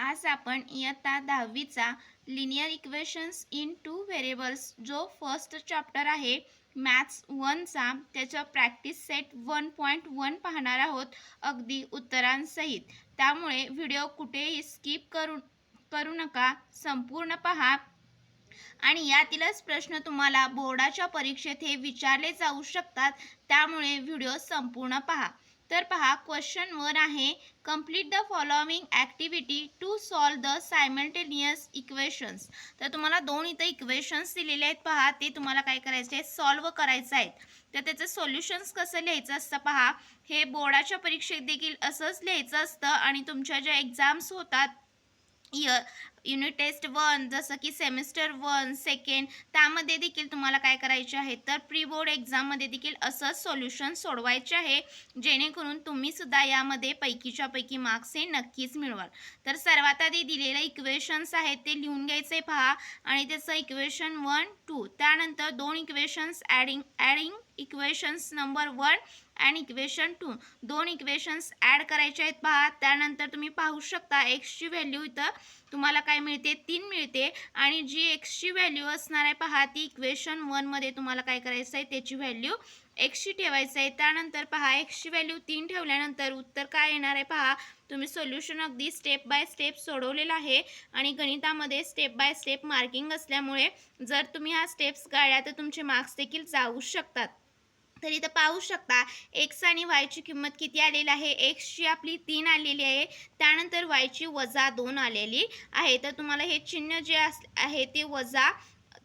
आज आपण इयत्ता 10वीचा linear equations in two variables जो फर्स्ट चॅप्टर आहे मॅथ्स 1चा त्याचा प्रॅक्टिस सेट 1.1 पाहणार आहोत अगदी उत्तरांसहित। त्यामुळे व्हिडिओ कुठेही स्किप करू नका, संपूर्ण पहा आणि यातीलच प्रश्न तुम्हाला बोर्डाच्या परीक्षेत हे विचारले जाऊ शकतात, त्यामुळे व्हिडिओ संपूर्ण पहा। तर पहा, क्वेश्चन 1 आहे, complete the following activity to solve the simultaneous equations. तर तुम्हाला दोन इथं इक्वेशन्स दिलेले आहेत, पहा ते तुम्हाला काय करायचे आहे, सॉल्व करायचं आहे। तर त्याचं सोल्युशन्स कसं लिहायचं असतं पहा, हे बोर्डाच्या परीक्षेत देखील असंच लिहायचं असतं आणि तुमच्या ज्या एक्झाम्स होतात युनिट टेस्ट 1 जसं की सेमिस्टर 1 सेकंड त्यामध्ये देखील तुम्हाला काय करायचे आहे, तर प्री बोर्ड एक्झाममध्ये देखील असंच सोल्युशन सोडवायचे आहे, जेणेकरून तुम्ही सुद्धा यामध्ये पैकीच्या पैकी मार्क्स हे नक्कीच मिळवाल। तर सर्वात आधी दिलेले इक्वेशन्स आहेत ते लिहून घ्यायचे पहा आणि त्याचं इक्वेशन 1 2 त्यानंतर दोन इक्वेशन्स ॲडिंग इक्वेशन्स नंबर 1 आणि इक्वेशन 2 दोन इक्वेशन्स ॲड करायचे आहेत पहा। त्यानंतर तुम्ही पाहू शकता एक्सची व्हॅल्यू इथं तुम्हाला काय मिळते, 3 मिळते आणि जी एक्सची व्हॅल्यू असणार आहे पहा ती इक्वेशन 1 मध्ये तुम्हाला काय करायचं आहे, त्याची व्हॅल्यू एक्सची ठेवायचं आहे। त्यानंतर पहा एक्सची व्हॅल्यू 3 ठेवल्यानंतर उत्तर काय येणार आहे पहा, तुम्ही सोल्युशन अगदी स्टेप बाय स्टेप सोडवलेलं आहे आणि गणितामध्ये स्टेप बाय स्टेप मार्किंग असल्यामुळे जर तुम्ही हा स्टेप्स गाळल्या तर तुमचे मार्क्स देखील जाऊ शकतात। तर इथं पाहू शकता एक्स आणि वायची किंमत किती आलेली आहे, एक्सची आपली 3 आलेली आहे, त्यानंतर वायची -2 आलेली आहे। तर तुम्हाला हे चिन्ह जे आहे ते वजा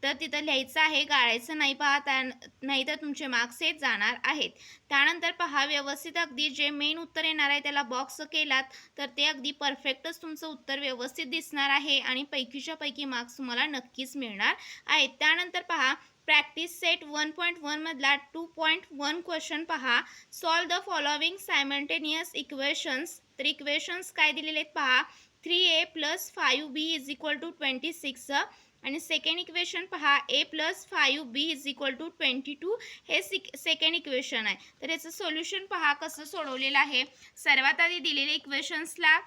तर तिथं लिहायचं आहे, गाळायचं नाही पहा, नाही तर तुमचे मार्क्स हे जाणार आहेत। त्यानंतर पहा व्यवस्थित अगदी जे मेन उत्तर येणार आहे त्याला बॉक्स केलात तर ते अगदी परफेक्टच तुमचं उत्तर व्यवस्थित दिसणार आहे आणि पैकीच्या पैकी मार्क्स तुम्हाला नक्कीच मिळणार आहेत। त्यानंतर पहा प्रॅक्टिस सेट 1.1 मधला 2.1 क्वेश्चन पहा, solve the following simultaneous equations. तर इक्वेशन्स काय दिलेले आहेत पहा, 3a + 5b = 26 आणि सेकंड इक्वेशन पहा a + 5b = 22 हे सेकंड इक्वेशन आहे। तर याचं सोल्युशन पहा कसं सोडवलेलं आहे। सर्वात आधी दिलेले इक्वेशन्सला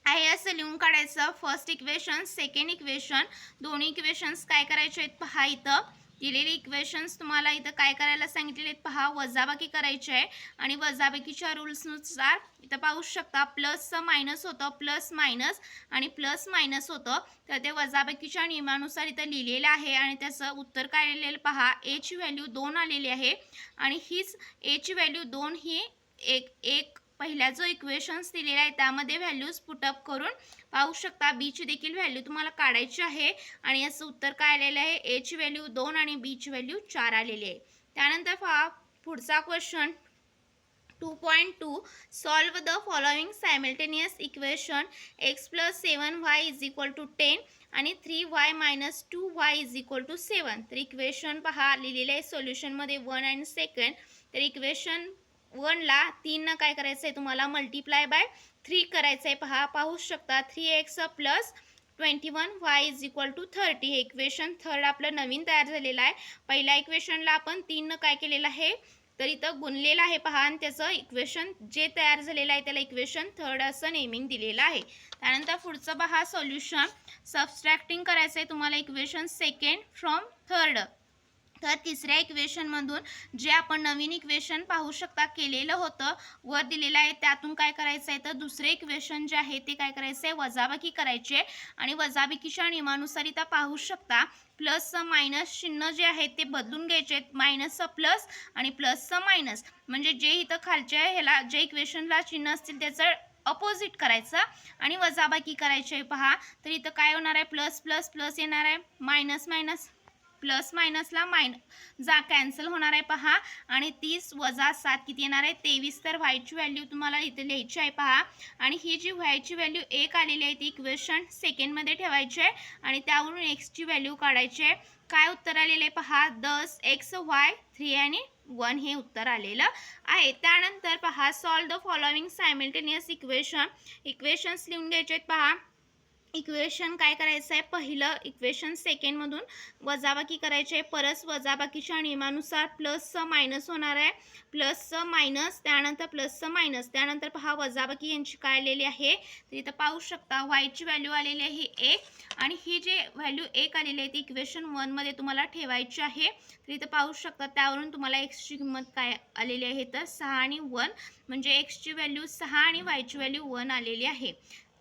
आहे असं लिहून काढायचं, फर्स्ट इक्वेशन सेकंड इक्वेशन दोन्ही इक्वेशन्स काय करायचे आहेत पहा, इथं दिलेले इक्वेशन्स तुम्हाला इथं काय करायला सांगितलेले आहेत पहा, वजाबाकी करायची आहे आणि वजाबाकीच्या रूल्सनुसार इथं पाहू शकता प्लसचं मायनस होतं, प्लस मायनस आणि प्लस मायनस होतं, तर ते वजाबाकीच्या नियमानुसार इथं लिहिलेलं आहे आणि त्याचं उत्तर काय आलेलं पहा, एची व्हॅल्यू 2 आलेली आहे आणि हीच एची व्हॅल्यू 2 ही एक पहिला जो इक्वेशन्स दिलेला आहे त्यामध्ये व्हॅल्यूज पुटअप करून पाहू शकता बीची देखील व्हॅल्यू तुम्हाला काढायची आहे आणि याचं उत्तर काय आलेलं आहे, एची व्हॅल्यू 2 आणि बीची व्हॅल्यू 4 आलेली आहे। त्यानंतर पहा पुढचा question 2.2 solve the following simultaneous equation x + 7y = 10 आणि 3y - 2y = 7। तर इक्वेशन पहा लिहिलेले आहे सोल्युशनमध्ये 1 आणि सेकंड। तर इक्वेशन 1 ला 3 न काय करायचं आहे तुम्हाला मल्टिप्लाय बाय 3 करायचं आहे पहा, पाहू शकता 3x + 21y = 30 हे इक्वेशन थर्ड आपलं नवीन तयार झालेलं आहे। पहिल्या इक्वेशनला आपण 3 न काय केलेलं आहे, तर इथं गुणलेलं आहे पहा आणि त्याचं इक्वेशन जे तयार झालेलं आहे त्याला इक्वेशन थर्ड असं नेमिंग दिलेलं आहे। त्यानंतर पुढचं पहा सोल्युशन सबस्ट्रॅक्टिंग करायचं आहे तुम्हाला इक्वेशन सेकंड फ्रॉम थर्ड। तर तिसऱ्या इक्वेशनमधून जे आपण नवीन इक्वेशन पाहू शकता केलेलं होतं वर दिलेलं आहे त्यातून काय करायचं आहे, तर दुसरे इक्वेशन जे आहे ते काय करायचं आहे, वजाबाकी करायचे आणि वजाबाकीच्या नियमानुसार इथं पाहू शकता प्लसचं मायनस चिन्ह जे आहे ते बदलून घ्यायचे, मायनसचं प्लस आणि प्लसचं मायनस, म्हणजे जे इथं खालच्या ह्याला जे इक्वेशनला चिन्ह असतील त्याचं अपोजिट करायचं आणि वजाबाकी करायची आहे पहा। तर इथं काय होणार आहे, प्लस प्लस प्लस येणार आहे, मायनस मायनस प्लस मायनसला कॅन्सल होणार आहे पहा आणि 30 - 7 किती येणार आहे, 23। तर वायची व्हॅल्यू तुम्हाला इथे लिहायची आहे पहा आणि ही जी वायची व्हॅल्यू 1 आलेली आहे ती इक्वेशन सेकंडमध्ये ठेवायची आहे आणि त्यावरून एक्सची व्हॅल्यू काढायची आहे। काय उत्तर आलेलं आहे पहा, 10 x y 3 आणि 1 हे उत्तर आलेलं आहे। त्यानंतर पहा solve the following simultaneous equations लिहून घ्यायचे आहेत पहा। इक्वेशन काय करायचं आहे, पहिलं इक्वेशन सेकंडमधून वजाबाकी करायची आहे. परत वजाबाकीच्या नियमानुसार प्लसचं मायनस होणार आहे, प्लसचं मायनस, त्यानंतर प्लसचं मायनस, त्यानंतर पहा वजाबाकी यांची काय आलेली आहे. तर इथं पाहू शकता वायची व्हॅल्यू आलेली आहे 1 आणि ही जे व्हॅल्यू 1 आलेली आहे ती इक्वेशन 1मध्ये तुम्हाला ठेवायची आहे. तर इथं पाहू शकता त्यावरून तुम्हाला एक्सची किंमत काय आलेली आहे तर 6 आणि 1 म्हणजे एक्सची व्हॅल्यू 6 आणि वायची व्हॅल्यू 1 आलेली आहे.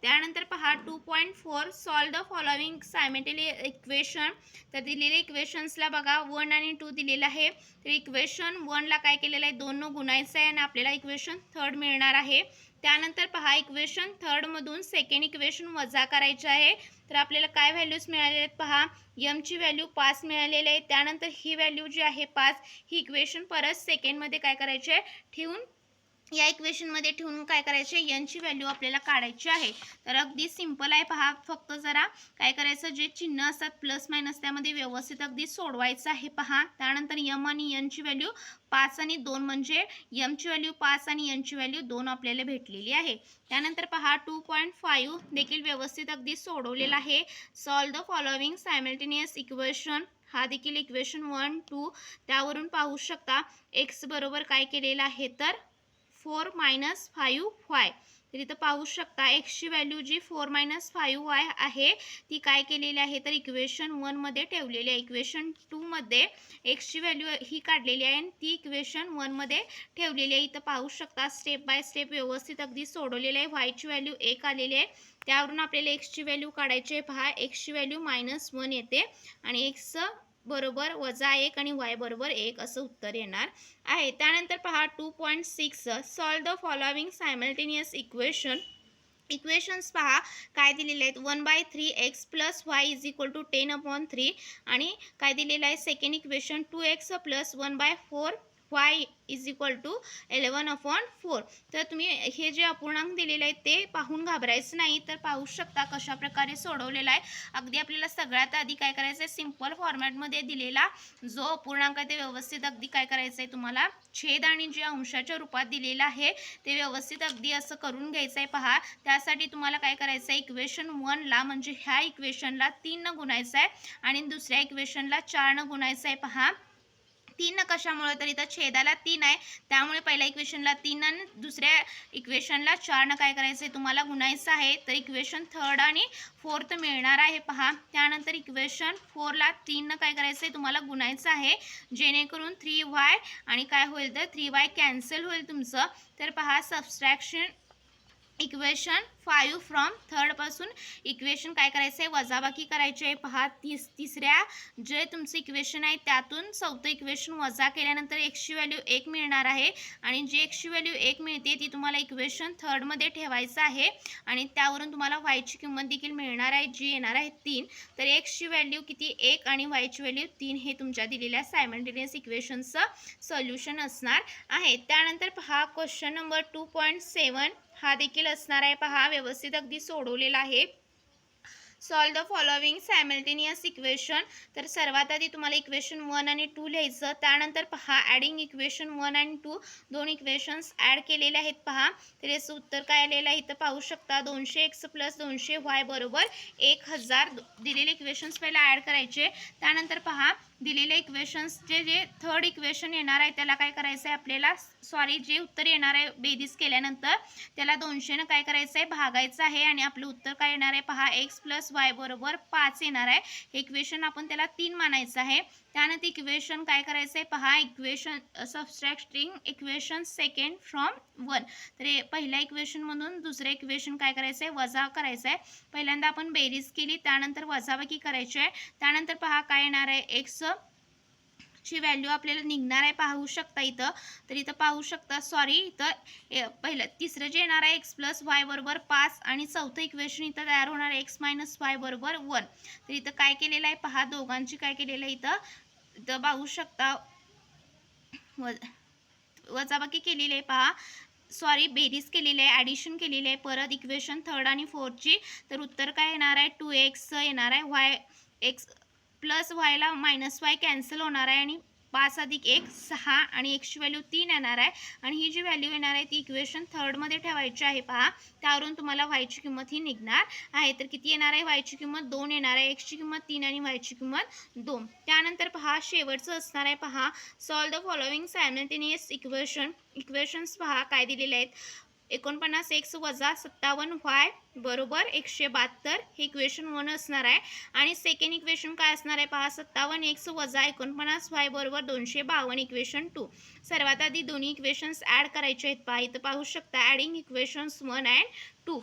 त्यानंतर पहा 2.4 सॉल्व द फॉलोइंग सायमेट्रिक इक्वेशन. तर दिलेल्या इक्वेशन्सला बघा 1 आणि 2 दिलेलं आहे. तर इक्वेशन 1ला काय केलेलं आहे 2 न गुणायचं आहे आणि आपल्याला इक्वेशन थर्ड मिळणार आहे. त्यानंतर पहा इक्वेशन थर्डमधून सेकंड इक्वेशन वजा करायचे आहे. तर आपल्याला काय व्हॅल्यूज मिळालेले आहेत पहा, यमची व्हॅल्यू 5 मिळालेली आहे. त्यानंतर ही व्हॅल्यू जी आहे 5 ही इक्वेशन परत सेकंडमध्ये काय करायचे आहे ठेवून या इक्वेशनमध्ये ठेवून काय करायचे एनची व्हॅल्यू आपल्याला काढायची आहे. तर अगदी सिंपल आहे पहा, फक्त जरा काय करायचं जे चिन्ह असतात प्लस मायनस त्यामध्ये व्यवस्थित अगदी सोडवायचं आहे पहा. त्यानंतर यम आणि एनची व्हॅल्यू 5 आणि 2 म्हणजे यमची व्हॅल्यू 5 आणि एनची व्हॅल्यू 2 आपल्याला भेटलेली आहे. त्यानंतर पहा 2.5 देखील व्यवस्थित अगदी सोडवलेला आहे. Solve the following simultaneous equation. हा देखील इक्वेशन 1 2 त्यावरून पाहू शकता एक्स बरोबर काय केलेलं आहे तर 4 - 5y. तर इथं पाहू शकता एक्सची व्हॅल्यू जी 4 - 5y आहे ती काय केलेली आहे तर इक्वेशन 1मध्ये ठेवलेली आहे. इक्वेशन 2मध्ये एक्सची व्हॅल्यू ही काढलेली आहे आणि ती इक्वेशन 1मध्ये ठेवलेली आहे. इथं पाहू शकता स्टेप बाय स्टेप व्यवस्थित अगदी सोडवलेलं आहे. वायची व्हॅल्यू 1 आलेली आहे, त्यावरून आपल्याला एक्सची व्हॅल्यू काढायची आहे. पहा एक्सची व्हॅल्यू -1 येते आणि एक्स बरोबर -1 आणि y बरोबर 1 असं उत्तर येणार आहे. त्यानंतर पहा 2.6 solve the following simultaneous equation. Equations पहा काय दिलेले आहेत 1/3x + y = 10/3 आणि काय दिलेलं आहे सेकंड इक्वेशन 2x + 1/4 y = 11/4. तर तुम्ही हे जे अपूर्णांक दिलेले आहेत ते पाहून घाबरायचं नाही. तर पाहू शकता कशा प्रकारे सोडवलेला आहे. अगदी आपल्याला सगळ्यात आधी काय करायचं आहे सिंपल फॉर्मॅटमध्ये दिलेला जो अपूर्णांक आहे ते व्यवस्थित अगदी काय करायचं आहे तुम्हाला छेद आणि जे अंशाच्या रूपात दिलेलं आहे ते व्यवस्थित अगदी असं करून घ्यायचं आहे. पहा त्यासाठी तुम्हाला काय करायचं आहे इक्वेशन 1ला म्हणजे ह्या इक्वेशनला 3 न गुणायचं आहे आणि दुसऱ्या इक्वेशनला 4 न गुणायचं आहे. पहा 3 कशामुळे तर इथं छेदाला 3 आहे त्यामुळे पहिल्या इक्वेशनला 3 आणि दुसऱ्या इक्वेशनला 4 न काय करायचं आहे तुम्हाला गुणायचं आहे. तर इक्वेशन थर्ड आणि फोर्थ मिळणार आहे. पहा त्यानंतर इक्वेशन 4ला 3 न काय करायचं आहे तुम्हाला गुणायचं आहे जेणेकरून 3y आणि काय होईल तर 3y कॅन्सल होईल तुमचं. तर पहा सबस्ट्रॅक्शन इक्वेशन 5 फ्रॉम थर्डपासून इक्वेशन काय करायचं आहे वजाबाकी करायची आहे. पहा तिसऱ्या जे तुमचं इक्वेशन आहे त्यातून चौथं इक्वेशन वजा केल्यानंतर एक्सची व्हॅल्यू 1 मिळणार आहे आणि जी एक्सची व्हॅल्यू 1 मिळते ती तुम्हाला इक्वेशन थर्डमध्ये ठेवायचं आहे आणि त्यावरून तुम्हाला वायची किंमत देखील मिळणार आहे जी येणार आहे 3. तर एक्सची व्हॅल्यू किती 1 आणि वायची व्हॅल्यू 3 हे तुमच्या दिलेल्या सायमल्टेनियस इक्वेशनचं सोल्युशन असणार आहे. त्यानंतर पहा क्वेश्चन नंबर 2.7 हा देखील असणार आहे. पहा व्यवस्थित अगदी सोडवलेला आहे. Solve the following simultaneous equation. तर सर्वात आधी तुम्हाला इक्वेशन 1 आणि 2 लिहायचं. त्यानंतर पहा ॲडिंग इक्वेशन 1 आणि 2 दोन इक्वेशन्स ॲड केलेले आहेत. पहा तर याचं उत्तर काय आलेलं आहे इथं पाहू शकता 200x + 200y = 1000. दिलेले इक्वेशन्स पहिला ॲड करायचे. त्यानंतर पहा दिलेले इक्वेशन्स जे थर्ड इक्वेशन येणार आहे त्याला काय करायचं आहे आपल्याला जे उत्तर येणार आहे बेरीज केल्यानंतर त्याला 200 काय करायचं आहे भागायचं आहे आणि आपलं उत्तर काय येणार आहे पहा x + y = 5 येणार आहे. हे इक्वेशन आपण त्याला 3 मानायचं आहे. त्यानंतर इक्वेशन काय करायचं आहे पहा equation subtracting equation second from 1. तर पहिल्या इक्वेशनमधून दुसऱ्या इक्वेशन काय करायचं आहे वजा करायचं आहे. पहिल्यांदा आपण बेरीज केली त्यानंतर वजाबाकी करायची आहे. त्यानंतर पहा काय येणार आहे x ची व्हॅल्यू आपल्याला निघणार आहे पाहू शकता इथं. तर इथं पाहू शकता इथं पहिलं तिसरं जे येणार आहे x + y = 5 आणि चौथं इक्वेशन इथं तयार होणार आहे x - y = 1. तर इथं काय केलेलं आहे पहा दोघांची काय केलेलं आहे इथं पाहू शकता वजाबाकी केलेली आहे. पहा बेरीज केलेली आहे ॲडिशन केलेली आहे परत इक्वेशन थर्ड आणि फोर्थची. तर उत्तर काय येणार आहे 2x येणार आहे. x + y ला -y कॅन्सल होणार आहे आणि 5 अधिक 1 6 आणि एक्सची व्हॅल्यू 3 येणार आहे आणि ही जी व्हॅल्यू येणार आहे ती इक्वेशन थर्डमध्ये ठेवायची आहे पहा. त्यावरून तुम्हाला वायची किंमत ही निघणार आहे. तर किती येणार आहे? वायची किंमत 2 येणार आहे, एक्सची किंमत 3 आणि वायची किंमत 2. त्यानंतर पहा शेवटचं असणार आहे पहा solve the following simultaneous equations पहा काय दिलेले आहेत. 49x वजा 57y बरोबर 172 हे इक्वेशन 1 असणार आहे आणि सेकंड इक्वेशन काय असणार आहे पहा 57x वजा 49y बरोबर 252 इक्वेशन 2. सर्वात आधी दोन्ही इक्वेशन्स ॲड करायचे आहेत पहा. इथं पाहू शकता ॲडिंग इक्वेशन्स 1 अँड 2.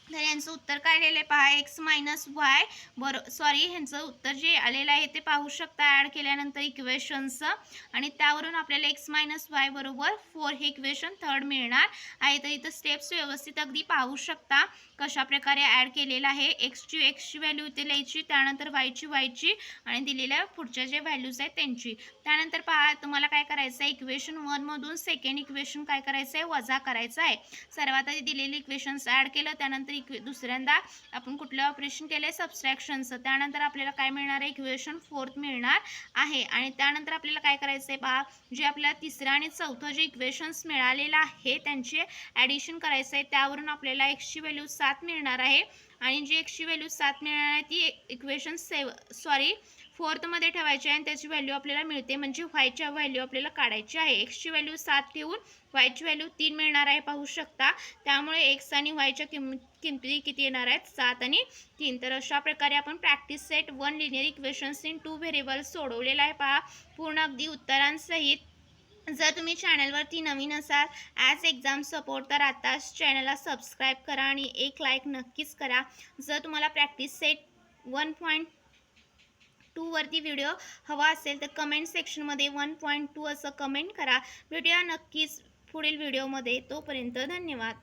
तर यांचं उत्तर काय आलेलं आहे पहा एक्स मायनस वाय ह्यांचं उत्तर जे आलेलं आहे ते पाहू शकता ॲड केल्यानंतर इक्वेशनचं आणि त्यावरून आपल्याला एक्स मायनस वाय बरोबर 4 हे इक्वेशन थर्ड मिळणार आहे. तर इथं स्टेप्स व्यवस्थित अगदी पाहू शकता कशा प्रकारे ॲड केलेलं आहे. एक्सची व्हॅल्यू इथे लिहायची, त्यानंतर वायची आणि दिलेल्या पुढच्या जे व्हॅल्यूज आहेत त्यांची. त्यानंतर पहा तुम्हाला काय करायचं आहे इक्वेशन 1 मधून सेकंड इक्वेशन काय करायचं आहे वजा करायचं आहे. सर्वात आधी दिलेले इक्वेशन्स ॲड केलं त्यानंतर दुसऱ्यांदा आपण कुठलं ऑपरेशन केलं आहे सबस्ट्रॅक्शनचं. त्यानंतर आपल्याला काय मिळणार आहे इक्वेशन 4 मिळणार आहे आणि त्यानंतर आपल्याला काय करायचं आहे पहा जे आपल्याला तिसरं आणि चौथं जे इक्वेशन्स मिळालेलं आहे त्यांचे ॲडिशन करायचं आहे. त्यावरून आपल्याला एक्सची व्हॅल्यू 7 मिळणार आहे आणि जी एक्सची व्हॅल्यू 7 मिळणार आहे ती इक्वेशन फोर्थमध्ये ठेवायची आहे आणि त्याची व्हॅल्यू आपल्याला मिळते म्हणजे वायची व्हॅल्यू आपल्याला काढायची आहे. एक्सची व्हॅल्यू 7 ठेवून वायची व्हॅल्यू 3 मिळणार आहे पाहू शकता. त्यामुळे एक्स आणि वायच्या किमती किती येणार आहेत 7 आणि 3. तर अशा प्रकारे आपण practice set 1 linear equations in 2 variables सोडवलेला आहे पहा पूर्ण अगदी उत्तरांसहित. जर तुम्ही चॅनलवरती नवीन असाल ॲज एक्झाम सपोर्ट तर आताच चॅनलला सबस्क्राईब करा आणि एक लाईक नक्कीच करा. जर तुम्हाला प्रॅक्टिस सेट 1.2 वरती व्हिडिओ हवा असेल तर कमेंट सेक्शनमध्ये 1.2 असं कमेंट करा. भेटूया नक्कीच पुढील व्हिडिओमध्ये. तोपर्यंत धन्यवाद.